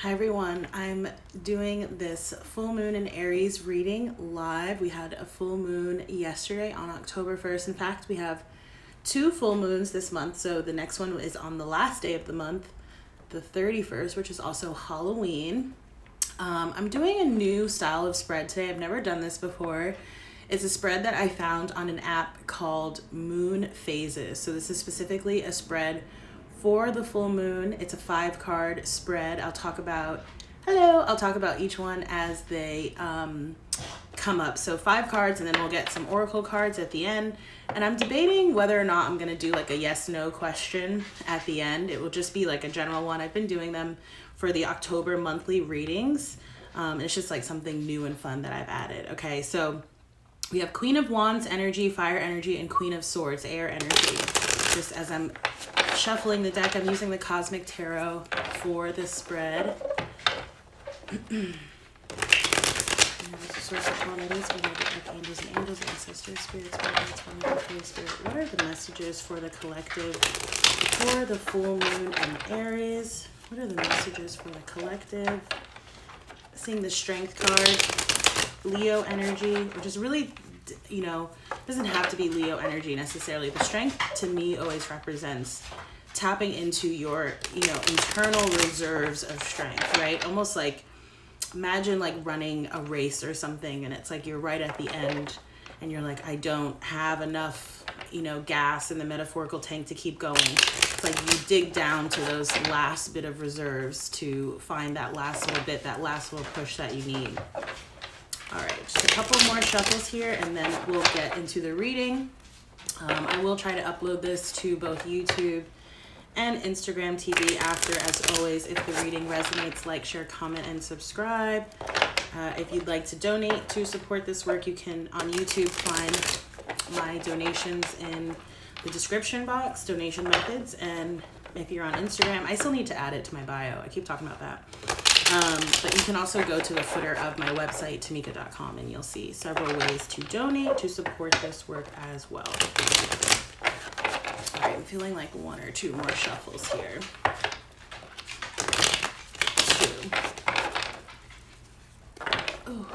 Hi everyone, I'm doing this full moon in Aries reading live. We had a full moon yesterday on October 1st. In fact, we have two full moons this month. So the next one is on the last day of the month, the 31st, which is also Halloween. I'm doing a new style of spread today. I've never done this before. It's a spread that I found on an app called Moon Phases. So this is specifically a spread for the full moon. It's a 5-card spread. I'll talk about each one as they come up. So 5 cards, and then we'll get some oracle cards at the end. And I'm debating whether or not I'm gonna do like a yes/no question at the end. It will just be like a general one. I've been doing them for the October monthly readings. It's just like something new and fun that I've added. Okay, so we have Queen of Wands energy, fire energy, and Queen of Swords, air energy. Just as I'm shuffling the deck, I'm using the Cosmic Tarot for this spread. Source of qualities, we have the archangels and angels, ancestors, spirits, guides, Holy Spirit. What are the messages for the collective for the full moon in Aries? What are the messages for the collective? Seeing the Strength card, Leo energy, which is really, doesn't have to be Leo energy necessarily. The Strength to me always represents tapping into your, internal reserves of strength, right? Almost like, imagine like running a race or something, and it's like you're right at the end and you're like, I don't have enough, gas in the metaphorical tank to keep going. It's like you dig down to those last bit of reserves to find that last little bit, that last little push that you need. All right, just a couple more shuffles here, and then we'll get into the reading. I will try to upload this to both YouTube and Instagram TV after. As always, if the reading resonates, like, share, comment, and subscribe. If you'd like to donate to support this work, you can on YouTube find my donations in the description box, donation methods. And if you're on Instagram, I still need to add it to my bio. I keep talking about that. But you can also go to the footer of my website, tamika.com, and you'll see several ways to donate to support this work as well. All right, I'm feeling like 1 or 2 more shuffles here. 2. Ooh.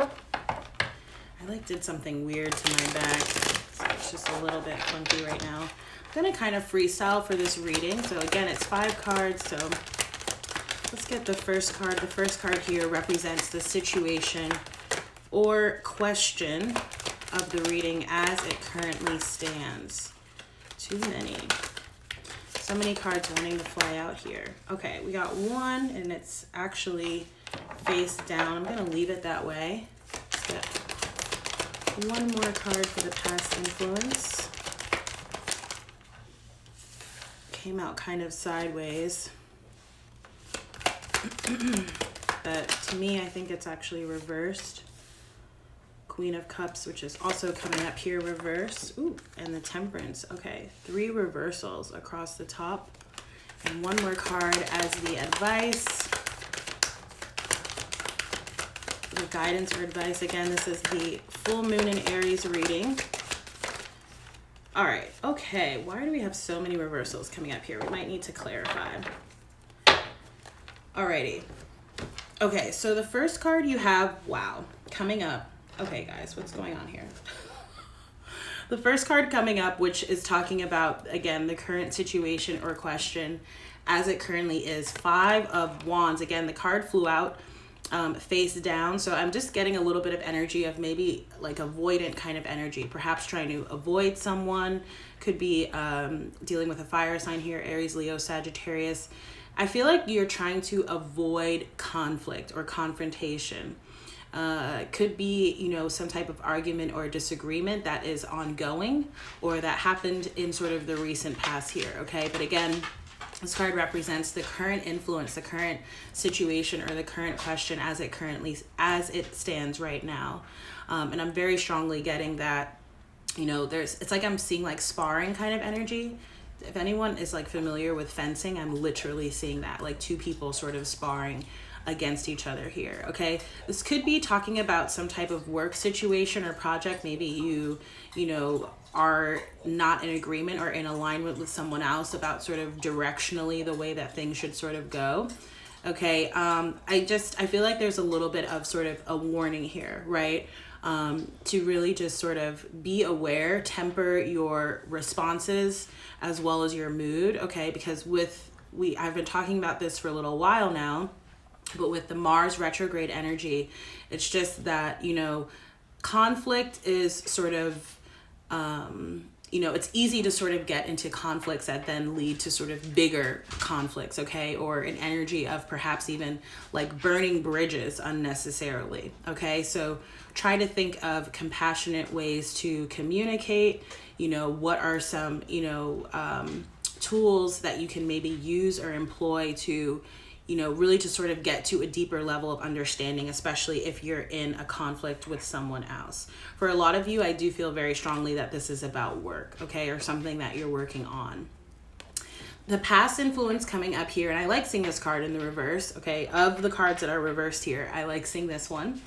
I did something weird to my back, so it's just a little bit funky right now. I'm gonna kind of freestyle for this reading. So again, it's 5 cards, so let's get the first card. The first card here represents the situation or question of the reading as it currently stands. Too many. So many cards wanting to fly out here. Okay, we got 1, and it's actually face down. I'm going to leave it that way. Let's get 1 more card for the past influence. Came out kind of sideways. But to me, I think it's actually reversed. Queen of Cups, which is also coming up here, reverse. Ooh, and the Temperance. Okay, 3 reversals across the top. And 1 more card as the advice. The guidance or advice. Again, this is the full moon in Aries reading. All right, okay. Why do we have so many reversals coming up here? We might need to clarify. Alrighty. Okay, so the first card you have, wow, coming up. Okay, guys, what's going on here? The first card coming up, which is talking about, again, the current situation or question as it currently is. 5 of Wands. Again, the card flew out face down. So I'm just getting a little bit of energy of maybe like avoidant kind of energy, perhaps trying to avoid someone. Could be dealing with a fire sign here, Aries, Leo, Sagittarius. I feel like you're trying to avoid conflict or confrontation. Could be, some type of argument or disagreement that is ongoing or that happened in sort of the recent past here, okay? But again, this card represents the current influence, the current situation, or the current question as it stands right now. And I'm very strongly getting that, it's like I'm seeing like sparring kind of energy. If anyone is like familiar with fencing, I'm literally seeing that, like 2 people sort of sparring against each other here. Okay, this could be talking about some type of work situation or project. Maybe you are not in agreement or in alignment with someone else about sort of directionally the way that things should sort of go. Okay. I feel like there's a little bit of sort of a warning here, right? To really just sort of be aware, temper your responses as well as your mood. Okay. Because I've been talking about this for a little while now, but with the Mars retrograde energy, it's just that, conflict is sort of, it's easy to sort of get into conflicts that then lead to sort of bigger conflicts, okay? Or an energy of perhaps even like burning bridges unnecessarily, okay? So try to think of compassionate ways to communicate. What are some, tools that you can maybe use or employ to, really to sort of get to a deeper level of understanding, especially if you're in a conflict with someone else. For a lot of you, I do feel very strongly that this is about work, okay, or something that you're working on. The past influence coming up here, and I like seeing this card in the reverse, okay, of the cards that are reversed here, I like seeing this one.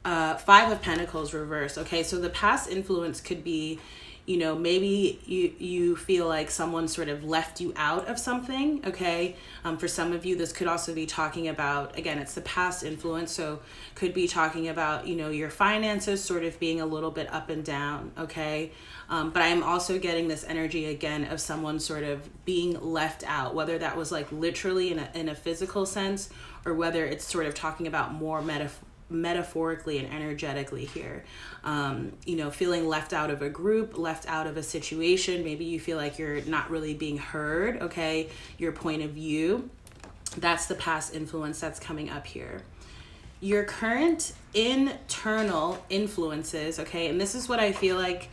Five of Pentacles reversed, okay, so the past influence could be, maybe you feel like someone sort of left you out of something, okay? For some of you, this could also be talking about, again, it's the past influence, so could be talking about, your finances sort of being a little bit up and down, okay? But I am also getting this energy, again, of someone sort of being left out, whether that was like literally in a physical sense, or whether it's sort of talking about more metaphorically and energetically here. Feeling left out of a group, left out of a situation. Maybe you feel like you're not really being heard, okay? Your point of view. That's the past influence that's coming up here. Your current internal influences, okay? And this is what I feel like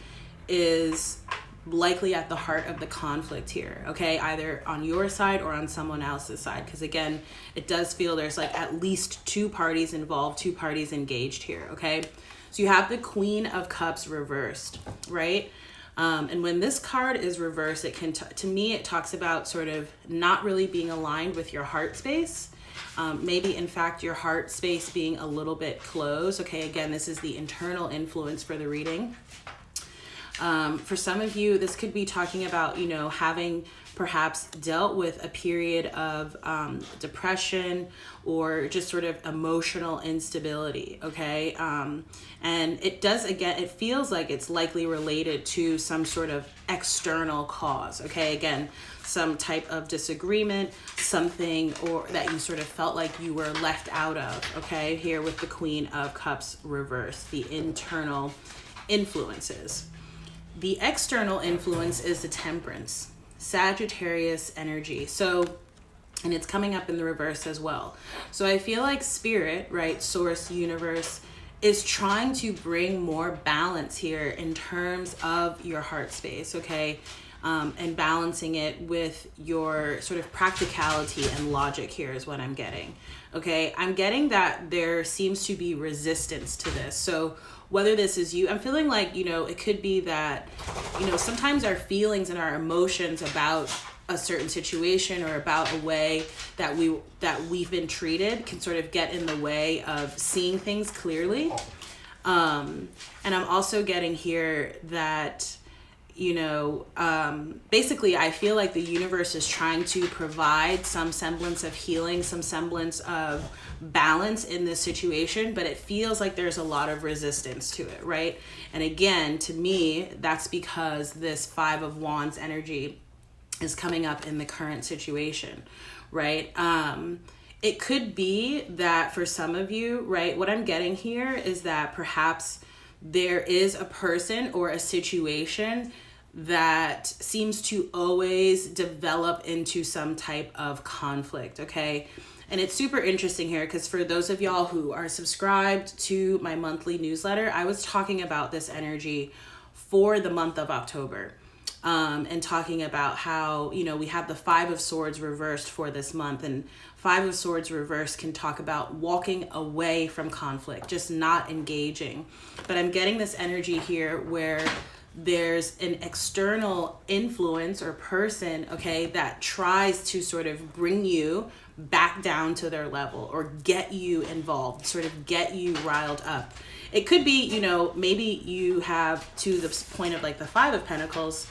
is likely at the heart of the conflict here, okay? Either on your side or on someone else's side. Because again, it does feel there's like at least two parties involved, two parties engaged here, okay? So you have the Queen of Cups reversed, right? And when this card is reversed, it can, to me, it talks about sort of not really being aligned with your heart space. Maybe in fact, your heart space being a little bit closed. Okay, again, this is the internal influence for the reading. For some of you, this could be talking about, having perhaps dealt with a period of depression or just sort of emotional instability, okay? And it does, again, it feels like it's likely related to some sort of external cause, okay? Again, some type of disagreement, something or that you sort of felt like you were left out of, okay? Here with the Queen of Cups reversed, the internal influences. The external influence is the Temperance, Sagittarius energy. So, and it's coming up in the reverse as well. So I feel like Spirit, right, Source, Universe, is trying to bring more balance here in terms of your heart space, okay? And balancing it with your sort of practicality and logic here is what I'm getting, okay? I'm getting that there seems to be resistance to this. So whether this is you, I'm feeling like, it could be that, sometimes our feelings and our emotions about a certain situation or about a way that we've been treated can sort of get in the way of seeing things clearly. And I'm also getting here that, basically I feel like the universe is trying to provide some semblance of healing, some semblance of balance in this situation, but it feels like there's a lot of resistance to it, right? And again, to me, that's because this Five of Wands energy is coming up in the current situation, right? It could be that for some of you, right, what I'm getting here is that perhaps there is a person or a situation that seems to always develop into some type of conflict, okay? And it's super interesting here because for those of y'all who are subscribed to my monthly newsletter, I was talking about this energy for the month of October. And talking about how, we have the Five of Swords reversed for this month, and Five of Swords reversed can talk about walking away from conflict, just not engaging. But I'm getting this energy here where there's an external influence or person, okay, that tries to sort of bring you back down to their level or get you involved, sort of get you riled up. It could be, maybe you have, to the point of like the Five of Pentacles,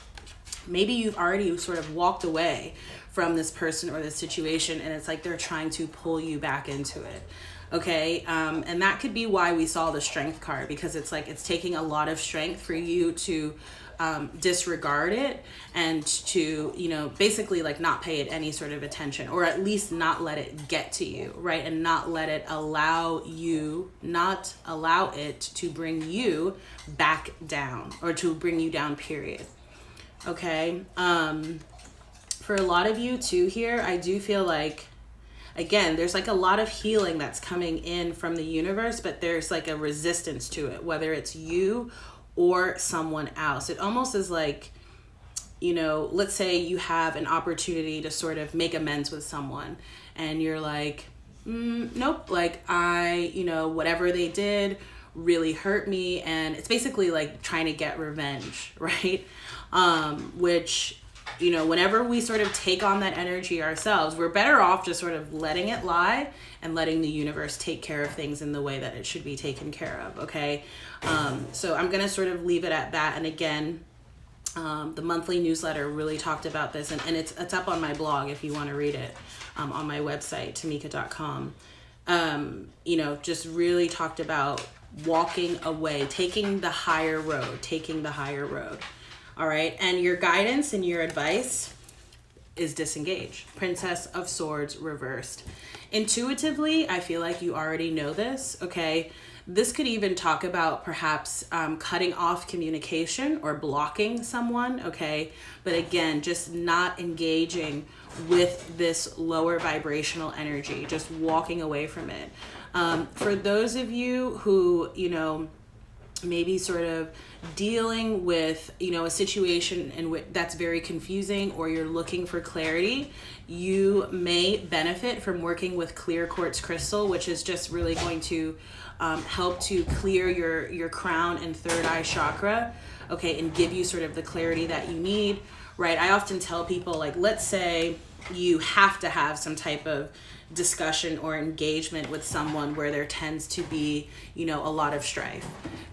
maybe you've already sort of walked away from this person or this situation, and it's like they're trying to pull you back into it. Okay, and that could be why we saw the Strength card, because it's like it's taking a lot of strength for you to disregard it and to, you know, basically like not pay it any sort of attention, or at least not let it get to you, right? And not let it not allow it to bring you back down, or to bring you down, period. Okay, for a lot of you too here, I do feel like, again, there's like a lot of healing that's coming in from the universe, but there's like a resistance to it, whether it's you or someone else. It almost is like, you know, let's say you have an opportunity to sort of make amends with someone, and you're like, nope, like you know, whatever they did really hurt me, and it's basically like trying to get revenge, right? Which, you know, whenever we sort of take on that energy ourselves, we're better off just sort of letting it lie and letting the universe take care of things in the way that it should be taken care of, okay? So I'm going to sort of leave it at that. And again, the monthly newsletter really talked about this, and it's up on my blog if you want to read it, on my website, tamika.com. You know, just really talked about walking away, taking the higher road. All right, and your guidance and your advice is disengage. Princess of Swords reversed. Intuitively, I feel like you already know this, okay? This could even talk about perhaps cutting off communication or blocking someone, okay? But again, just not engaging with this lower vibrational energy, just walking away from it. For those of you who, you know, maybe sort of dealing with, you know, a situation in which that's very confusing, or you're looking for clarity, you may benefit from working with clear quartz crystal, which is just really going to help to clear your crown and third eye chakra, okay, and give you sort of the clarity that you need, right? I often tell people, like, let's say you have to have some type of discussion or engagement with someone where there tends to be, you know, a lot of strife.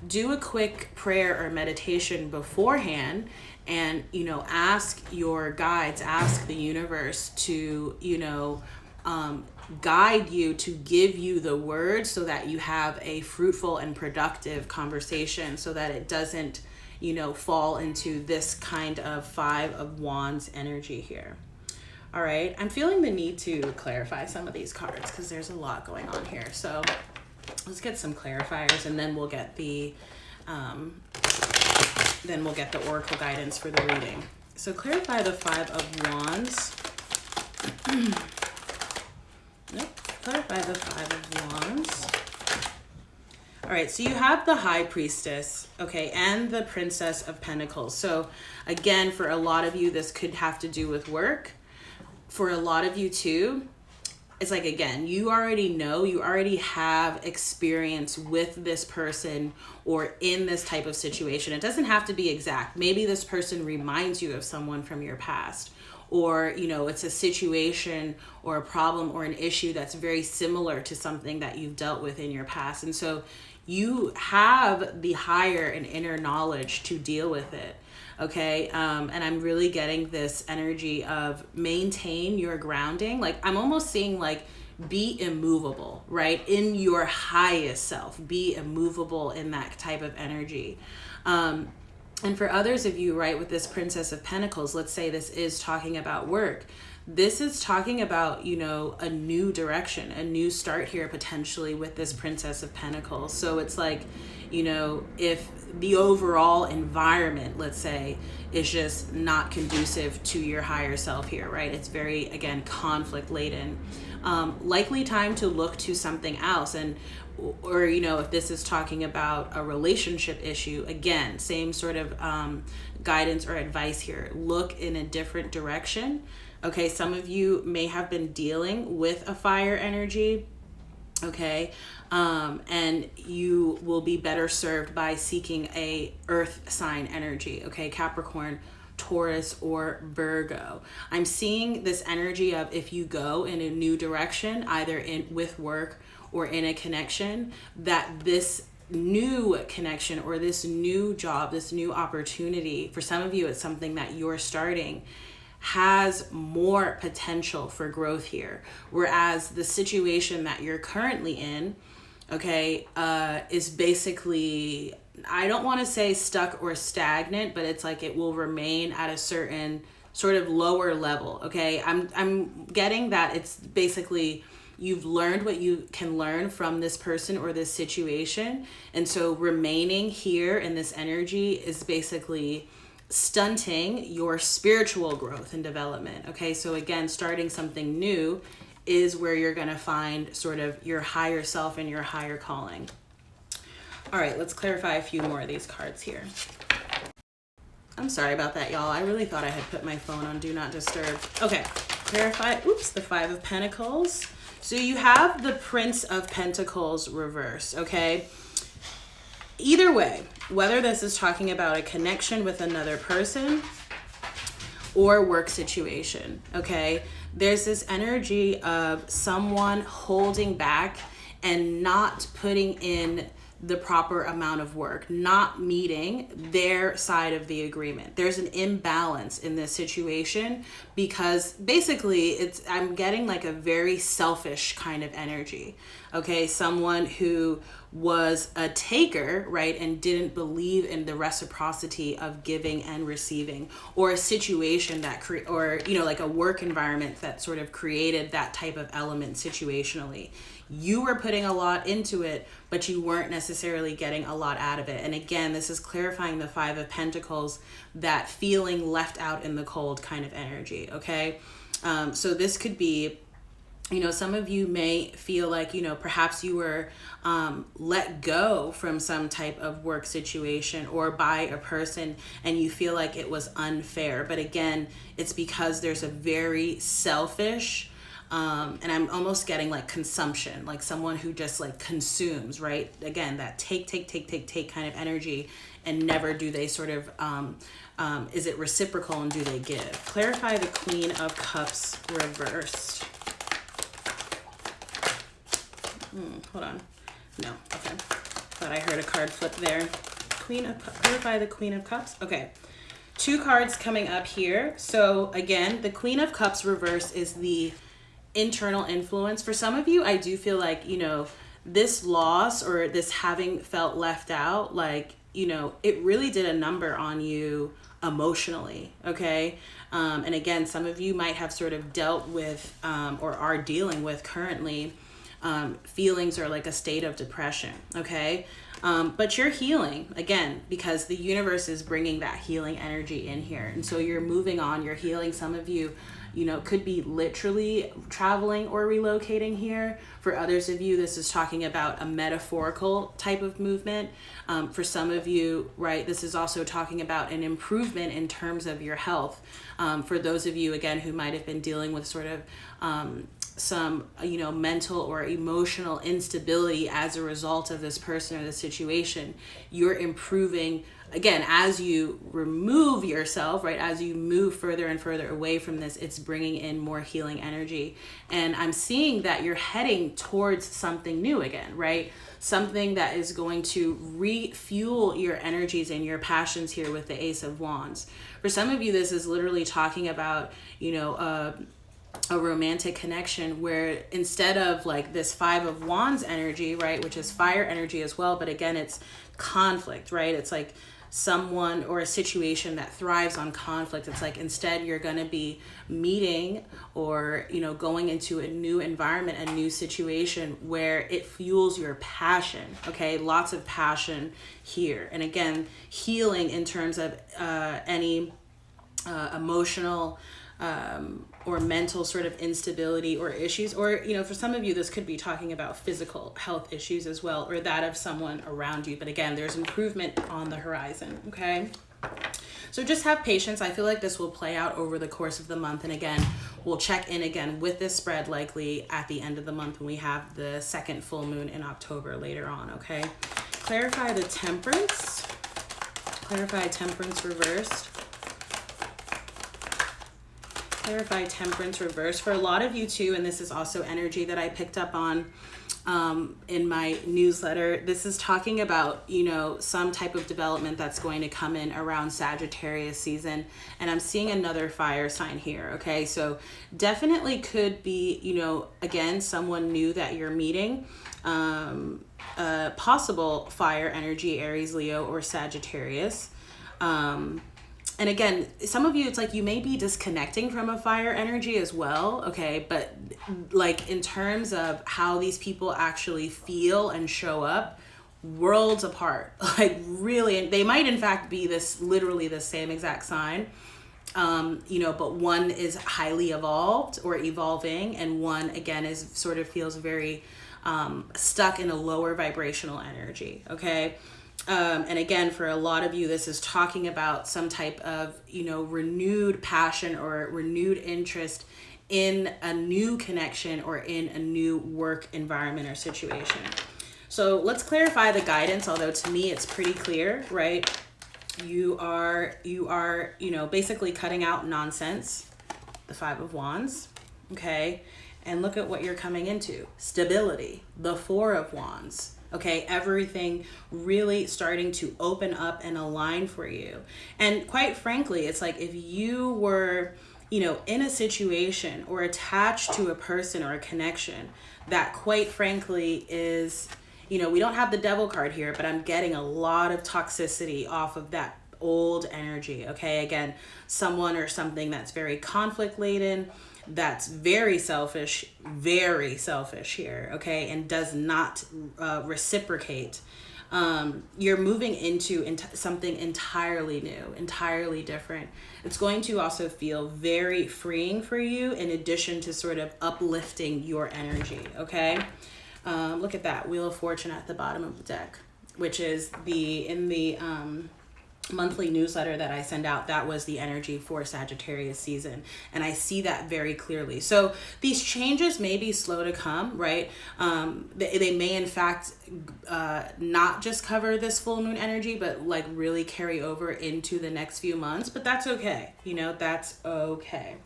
Do a quick prayer or meditation beforehand, and, you know, ask your guides, ask the universe to, you know, guide you, to give you the words so that you have a fruitful and productive conversation, so that it doesn't, you know, fall into this kind of 5 of Wands energy here. All right, I'm feeling the need to clarify some of these cards because there's a lot going on here. So let's get some clarifiers, and then we'll get the oracle guidance for the reading. So clarify the 5 of Wands. Clarify the 5 of Wands. All right, so you have the High Priestess, okay, and the Princess of Pentacles. So again, for a lot of you, this could have to do with work. For a lot of you too, it's like, again, you already have experience with this person or in this type of situation. It doesn't have to be exact. Maybe this person reminds you of someone from your past, or, you know, it's a situation or a problem or an issue that's very similar to something that you've dealt with in your past. And so you have the higher and inner knowledge to deal with it. Okay, and I'm really getting this energy of maintain your grounding. Like, I'm almost seeing like be immovable, right? In your highest self, be immovable in that type of energy. And for others of you, right, with this Princess of Pentacles, let's say this is talking about work. This is talking about, you know, a new direction, a new start here potentially with this Princess of Pentacles. So it's like, you know, if the overall environment, let's say, is just not conducive to your higher self here, right? It's very, again, conflict laden. Likely time to look to something else. And, or, you know, if this is talking about a relationship issue, again, same sort of guidance or advice here. Look in a different direction. Okay, some of you may have been dealing with a fire energy, okay, and you will be better served by seeking a earth sign energy, okay, Capricorn, Taurus, or Virgo. I'm seeing this energy of, if you go in a new direction, either with work or in a connection, that this new connection or this new job, this new opportunity, for some of you it's something that you're starting, has more potential for growth here. Whereas the situation that you're currently in, okay, is basically, I don't want to say stuck or stagnant, but it's like it will remain at a certain sort of lower level. Okay, I'm getting that it's basically you've learned what you can learn from this person or this situation, and so remaining here in this energy is basically stunting your spiritual growth and development. Okay, so again, starting something new is where you're going to find sort of your higher self and your higher calling. All right, let's clarify a few more of these cards here. I'm sorry about that, y'all. I really thought I had put my phone on Do Not Disturb. Okay, clarify, the Five of Pentacles. So you have the Prince of Pentacles reverse, okay? Either way, whether this is talking about a connection with another person or work situation, okay? There's this energy of someone holding back and not putting in the proper amount of work, not meeting their side of the agreement. There's an imbalance in this situation because basically I'm getting like a very selfish kind of energy. Okay, someone who was a taker, right, and didn't believe in the reciprocity of giving and receiving, or a situation that or like a work environment that sort of created that type of element situationally. You were putting a lot into it, but you weren't necessarily getting a lot out of it. And again, this is clarifying the Five of Pentacles, that feeling left out in the cold kind of energy, okay? So this could be, some of you may feel like, perhaps you were let go from some type of work situation or by a person and you feel like it was unfair. But again, it's because there's a very selfish, and I'm almost getting like consumption, like someone who just like consumes, right? Again, that take kind of energy, and never do they sort of, is it reciprocal and do they give? Clarify the Queen of Cups reversed. Hold on. No, okay. Thought I heard a card flip there. Clarify the Queen of Cups. Okay. 2 cards coming up here. So again, the Queen of Cups reverse is the internal influence. For some of you, I do feel like, this loss or this having felt left out, like, it really did a number on you emotionally, okay? And again, some of you might have sort of dealt with or are dealing with currently feelings or like a state of depression, okay? But you're healing, again, because the universe is bringing that healing energy in here. And so you're moving on, you're healing. Some of you, could be literally traveling or relocating here. For others of you, this is talking about a metaphorical type of movement. For some of you, right, this is also talking about an improvement in terms of your health. For those of you, again, who might have been dealing with sort of some, mental or emotional instability as a result of this person or this situation, you're improving. Again, as you remove yourself, right, as you move further and further away from this, it's bringing in more healing energy. And I'm seeing that you're heading towards something new again, right? Something that is going to refuel your energies and your passions here with the Ace of Wands. For some of you, this is literally talking about, a romantic connection where instead of like this Five of Wands energy, right, which is fire energy as well, but again, it's conflict, right? It's like someone or a situation that thrives on conflict. It's like instead you're going to be meeting or, going into a new environment, a new situation where it fuels your passion, okay? Lots of passion here. And again, healing in terms of any emotional or mental sort of instability or issues, or, for some of you, this could be talking about physical health issues as well, or that of someone around you. But again, there's improvement on the horizon, okay? So just have patience. I feel like this will play out over the course of the month. And again, we'll check in again with this spread likely at the end of the month when we have the second full moon in October later on, okay? Clarify the Temperance. Clarify Temperance reversed. Clarify Temperance reverse. For a lot of you too, and this is also energy that I picked up on, in my newsletter. This is talking about, you know, some type of development that's going to come in around Sagittarius season. And I'm seeing another fire sign here. Okay. So definitely could be, you know, again, someone new that you're meeting, possible fire energy, Aries, Leo, or Sagittarius. And again, some of you, it's like you may be disconnecting from a fire energy as well, okay? But like in terms of how these people actually feel and show up, worlds apart. Like really, they might in fact be this literally the same exact sign, you know, but one is highly evolved or evolving, and one again is sort of feels very stuck in a lower vibrational energy, okay? And again, for a lot of you, this is talking about some type of, you know, renewed passion or renewed interest in a new connection or in a new work environment or situation. So let's clarify the guidance, although to me it's pretty clear, right? You are, you know, basically cutting out nonsense, the Five of Wands, okay? And look at what you're coming into. Stability, the Four of Wands. Okay, everything really starting to open up and align for you. And quite frankly, it's like if you were, you know, in a situation or attached to a person or a connection that quite frankly is, you know, we don't have the devil card here, but I'm getting a lot of toxicity off of that old energy. Okay, again, someone or something that's very conflict laden, that's very selfish here, okay, and does not reciprocate. You're moving into something entirely new, entirely different. It's going to also feel very freeing for you, in addition to sort of uplifting your energy, okay? Look at that Wheel of Fortune at the bottom of the deck, which is in the monthly newsletter that I send out. That was the energy for Sagittarius season, and I see that very clearly. So these changes may be slow to come, right? They may in fact not just cover this full moon energy, but like really carry over into the next few months, but that's okay. You know, that's okay.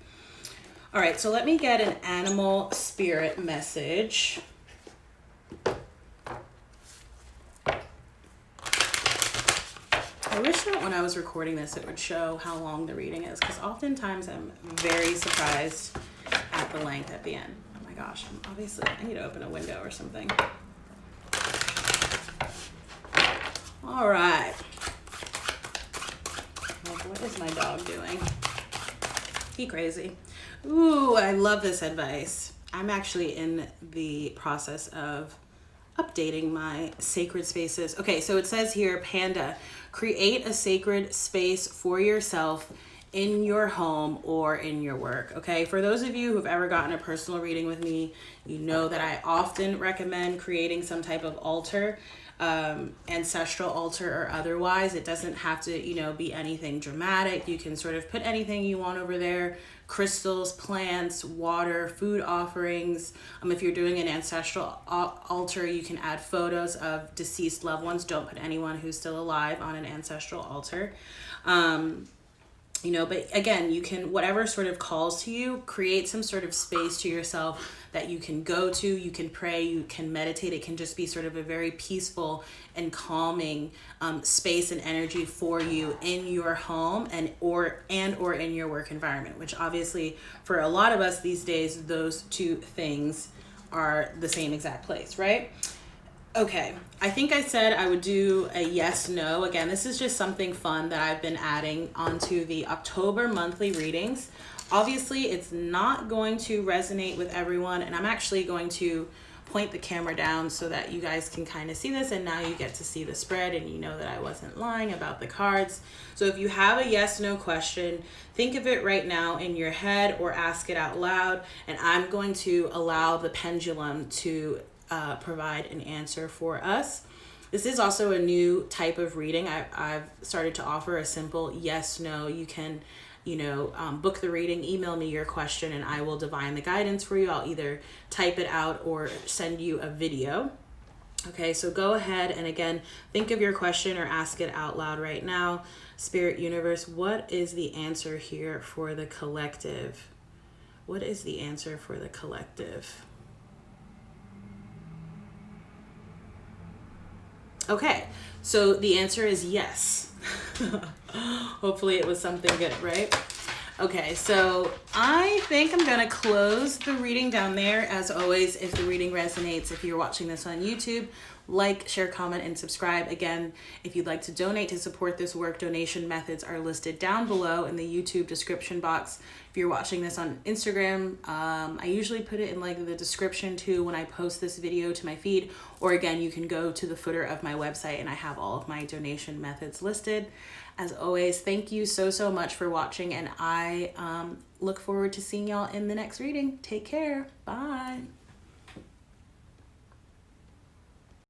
All right, so let me get an animal spirit message. I wish that when I was recording this, it would show how long the reading is, because oftentimes I'm very surprised at the length at the end. Oh my gosh, I need to open a window or something. All right. What is my dog doing? He crazy. Ooh, I love this advice. I'm actually in the process of updating my sacred spaces. Okay, so it says here, Panda, create a sacred space for yourself in your home or in your work. Okay, for those of you who've ever gotten a personal reading with me, you know that I often recommend creating some type of altar, ancestral altar or otherwise. It doesn't have to, you know, be anything dramatic. You can sort of put anything you want over there: crystals, plants, water, food offerings. If you're doing an ancestral altar, you can add photos of deceased loved ones. Don't put anyone who's still alive on an ancestral altar. You know, but again, you can, whatever sort of calls to you, create some sort of space to yourself that you can go to, you can pray, you can meditate. It can just be sort of a very peaceful and calming space and energy for you in your home and or in your work environment, which obviously for a lot of us these days, those two things are the same exact place, right? Okay, I think I said I would do a yes, no. Again, this is just something fun that I've been adding onto the October monthly readings. Obviously, it's not going to resonate with everyone, and I'm actually going to point the camera down so that you guys can kind of see this, and now you get to see the spread, and you know that I wasn't lying about the cards. So if you have a yes, no question, think of it right now in your head or ask it out loud, and I'm going to allow the pendulum to provide an answer for us. This is also a new type of reading. I've started to offer a simple yes, no. You can, you know, book the reading, email me your question, and I will divine the guidance for you. I'll either type it out or send you a video. Okay, so go ahead and again, think of your question or ask it out loud right now. Spirit Universe, what is the answer here for the collective? What is the answer for the collective? Okay, so the answer is yes. Hopefully it was something good, right? Okay, so I think I'm gonna close the reading down there. As always, if the reading resonates, if you're watching this on YouTube, like, share, comment, and subscribe. Again, if you'd like to donate to support this work, donation methods are listed down below in the YouTube description box. If you're watching this on Instagram, I usually put it in like the description too when I post this video to my feed, or again, you can go to the footer of my website and I have all of my donation methods listed. As always, thank you so much for watching, and I look forward to seeing y'all in the next reading. Take care. Bye.